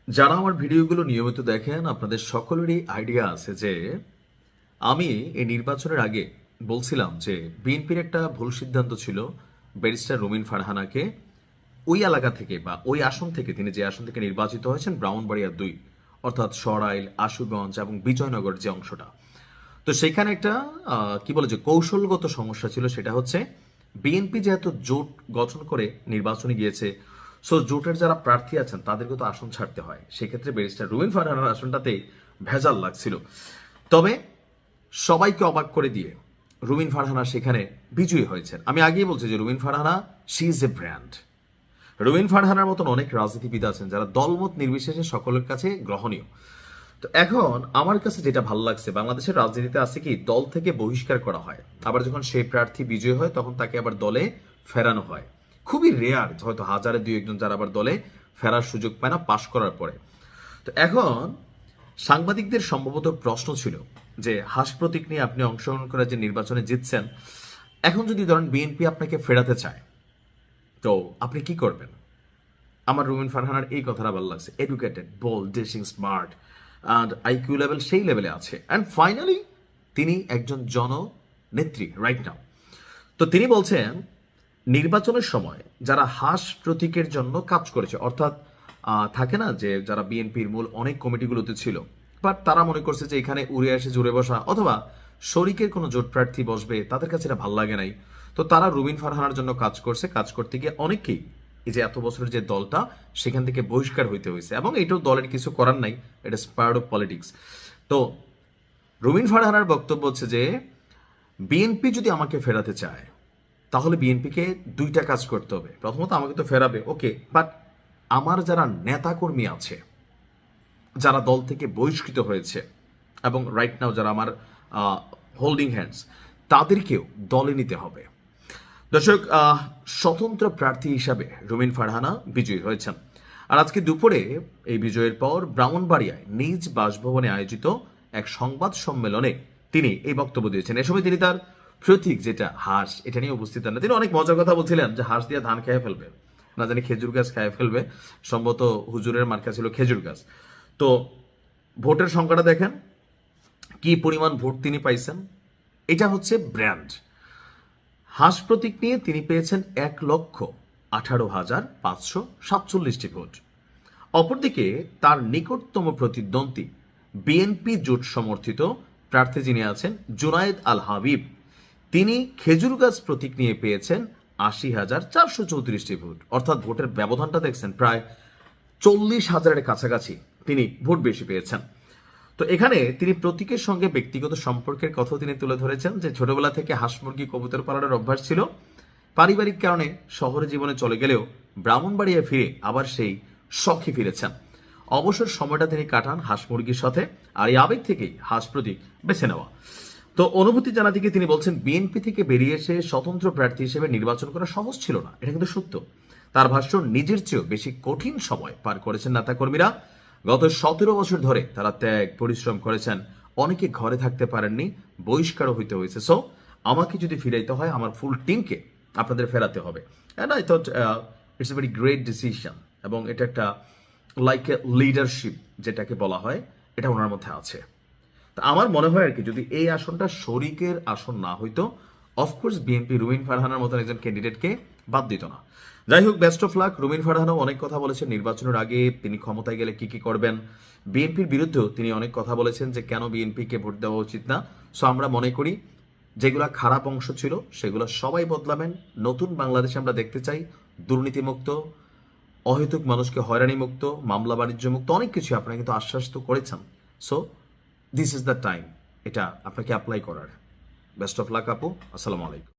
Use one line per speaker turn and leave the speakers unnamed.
যারা আমার ভিডিওগুলো নিয়মিত দেখেন আপনাদের সকলেরই আইডিয়া আছে যে আমি এই নির্বাচনের আগে বলছিলাম যে বিএনপির একটা ভুল সিদ্ধান্ত ছিল ব্যারিস্টার রুমিন ফারহানাকে ওই এলাকা থেকে বা ওই আসন থেকে, তিনি যে আসন থেকে নির্বাচিত হয়েছেন ব্রাহ্মণবাড়িয়া 2, অর্থাৎ সরাইল, আশুগঞ্জ এবং বিজয়নগর যে অংশটা, তো সেখানে একটা কি বলে যে কৌশলগত সমস্যা ছিল। সেটা হচ্ছে বিএনপি যেহেতু জোট গঠন করে নির্বাচনে গিয়েছে, সো জোটের যারা প্রার্থী আছেন তাদেরকে তো আসন ছাড়তে হয়। সেক্ষেত্রে ব্যারিস্টার রুমিন ফারহানার আসনটাতে ভেজাল লাগছিল। তবে সবাইকে অবাক করে দিয়ে রুমিন ফারহানা সেখানে বিজয়ী হয়েছেন। আমি আগেই বলছি যে Rumin Farhana she is a brand. Rumin ফারহানার মতন অনেক রাজনীতিবিদ আছেন যারা দলমত নির্বিশেষে সকলের কাছে গ্রহণীয়। তো এখন আমার কাছে যেটা ভালো লাগছে, বাংলাদেশের রাজনীতিতে আছে কি দল থেকে বহিষ্কার করা হয়, আবার যখন সেই প্রার্থী বিজয়ী হয় তখন তাকে আবার দলে ফেরানো হয়। খুবই রেয়ার, হয়তো হাজারে 2-1 জন যারা আবার দলে ফেরার সুযোগ পায় না পাশ করার পরে। তো এখন সাংবাদিকদের সম্ভবত প্রশ্ন ছিল যে হাস প্রতীক নিয়ে আপনি অংশগ্রহণ করে যে নির্বাচনে জিতছেন, এখন যদি ধরেন বিএনপি আপনাকে ফেরাতে চায় তো আপনি কি করবেন? আমার রুমিন ফারহানার এই কথাটা ভালো লাগছে। Educated, bold, dashing, smart and IQ level সেই লেভেলে আছে। অ্যান্ড ফাইনালি তিনি একজন জননেত্রী রাইট নাও। তো তিনি বলছেন নির্বাচনের সময় যারা হাস প্রতীকের জন্য কাজ করেছে, অর্থাৎ থাকে না যে যারা বিএনপির মূল অনেক কমিটিগুলোতে ছিল, বাট তারা মনে করছে যে এখানে উড়ে এসে জুড়ে বসা অথবা শরিকের কোনো জোট প্রার্থী বসবে, তাদের কাছে এটা ভালো লাগে নাই। তো তারা রুমিন ফারহানার জন্য কাজ করছে, কাজ করতে গিয়ে অনেকেই এই যে এত বছরের যে দলটা সেখান থেকে বহিষ্কার হইতে হয়েছে, এবং এটাও দলের কিছু করার নাই, এটা পার্ট অফ পলিটিক্স। তো রুমিন ফারহানার বক্তব্য হচ্ছে যে বিএনপি যদি আমাকে ফেরাতে চায় তাহলে বিএনপিকে 2টা কাজ করতে হবে। প্রথমত আমাকে তো ফেরাবে, ওকে, বাট আমার যারা নেতাকর্মী আছে, যারা দল থেকে বহিষ্কৃত হয়েছে এবং রাইট নাও যারা আমার হোল্ডিং হ্যান্ডস, তাদেরকেও দলে নিতে হবে। দর্শক, স্বতন্ত্র প্রার্থী হিসাবে রুমিন ফারহানা বিজয়ী হয়েছেন। আর আজকে দুপুরে এই বিজয়ের পর ব্রাহ্মণবাড়িয়ায় নিজ বাসভবনে আয়োজিত এক সংবাদ সম্মেলনে তিনি এই বক্তব্য দিয়েছেন। এ সময় তিনি তার প্রতীক যেটা হাঁস, এটা নিয়ে উপস্থিত না। তিনি অনেক মজার কথা বলছিলেন যে হাঁস দিয়ে ধান খেয়ে ফেলবে, না জানি খেজুর গাছ খেয়ে ফেলবে, সম্ভবত হুজুরের মার্কা ছিল খেজুর গাছ। তো ভোটের সংখ্যাটা দেখেন কি পরিমাণ ভোট তিনি পাইছেন, এটা হচ্ছে ব্র্যান্ড। হাঁস প্রতীক নিয়ে তিনি পেয়েছেন 1,18,547টি ভোট। অপরদিকে তার নিকটতম প্রতিদ্বন্দ্বী বিএনপি জোট সমর্থিত প্রার্থী যিনি আছেন জুনায়েদ আল হাবিব, তিনি খেজুর গাছ প্রতীক নিয়ে পেয়েছেন 80,434টি ভোট। অর্থাৎ ভোটের ব্যবধানটা দেখছেন, প্রায় 40,000-এর কাছাকাছি তিনি ভোট বেশি পেয়েছেন। তো এখানে তিনি প্রতীকের সঙ্গে ব্যক্তিগত সম্পর্কের কথাও তিনি তুলে ধরেছেন যে ছোটবেলা থেকে হাঁস মুরগি কবুতর পালনের অভ্যাস ছিল, পারিবারিক কারণে শহরে জীবনে চলে গেলেও ব্রাহ্মণবাড়িয়ায় ফিরে আবার সেই শখে ফিরেছেন। অবসর সময়টা তিনি কাটান হাঁস মুরগির সাথে, আর এই আবেগ থেকেই হাঁস প্রতীক বেছে নেওয়া। তো অনুভূতি জানাতে গিয়ে তিনি বলছেন বিএনপি থেকে বেরিয়ে এসে স্বতন্ত্র প্রার্থী হিসেবে নির্বাচন করা সহজ ছিল না, এটা কিন্তু সত্য। তার ভাষ্য, নিজের চেয়েও বেশি কঠিন সময় পার করেছেন নেতাকর্মীরা। গত 17 বছর ধরে তারা ত্যাগ পরিশ্রম করেছেন, অনেকে ঘরে থাকতে পারেননি, বহিষ্কারও হইতে হয়েছে। সো আমাকে যদি ফিরাইতে হয় আমার ফুল টিমকে আপনাদের ফেরাতে হবে। And I thought it's a very great decision, এবং এটা একটা লাইক এ লিডারশিপ যেটাকে বলা হয়, এটা ওনার মধ্যে আছে। তা আমার মনে হয় আর কি, যদি এই আসনটা শরিকের আসন না হইতো, অফকোর্স বিএনপি রুমিন ফারহানার মতন একজন ক্যান্ডিডেটকে বাদ দিত না। যাই হোক, বেস্ট অফ লাক। রুমিন ফারহানাও অনেক কথা বলেছেন নির্বাচনের আগে তিনি ক্ষমতায় গেলে কি কি করবেন। বিএনপির বিরুদ্ধেও তিনি অনেক কথা বলেছেন যে কেন বিএনপিকে ভোট দেওয়া উচিত না। সো আমরা মনে করি যেগুলা খারাপ অংশ ছিল সেগুলো সবাই বদলাবেন। নতুন বাংলাদেশ আমরা দেখতে চাই, দুর্নীতিমুক্ত, অহেতুক মানুষকে হয়রানি মুক্ত, মামলা বাণিজ্য মুক্ত, অনেক কিছু আপনারা কিন্তু আশ্বাস তো করেছেন। So this is the time এটা আপনাকে অ্যাপ্লাই করার। বেস্ট অফ লাক আপু, আসসালামু আলাইকুম।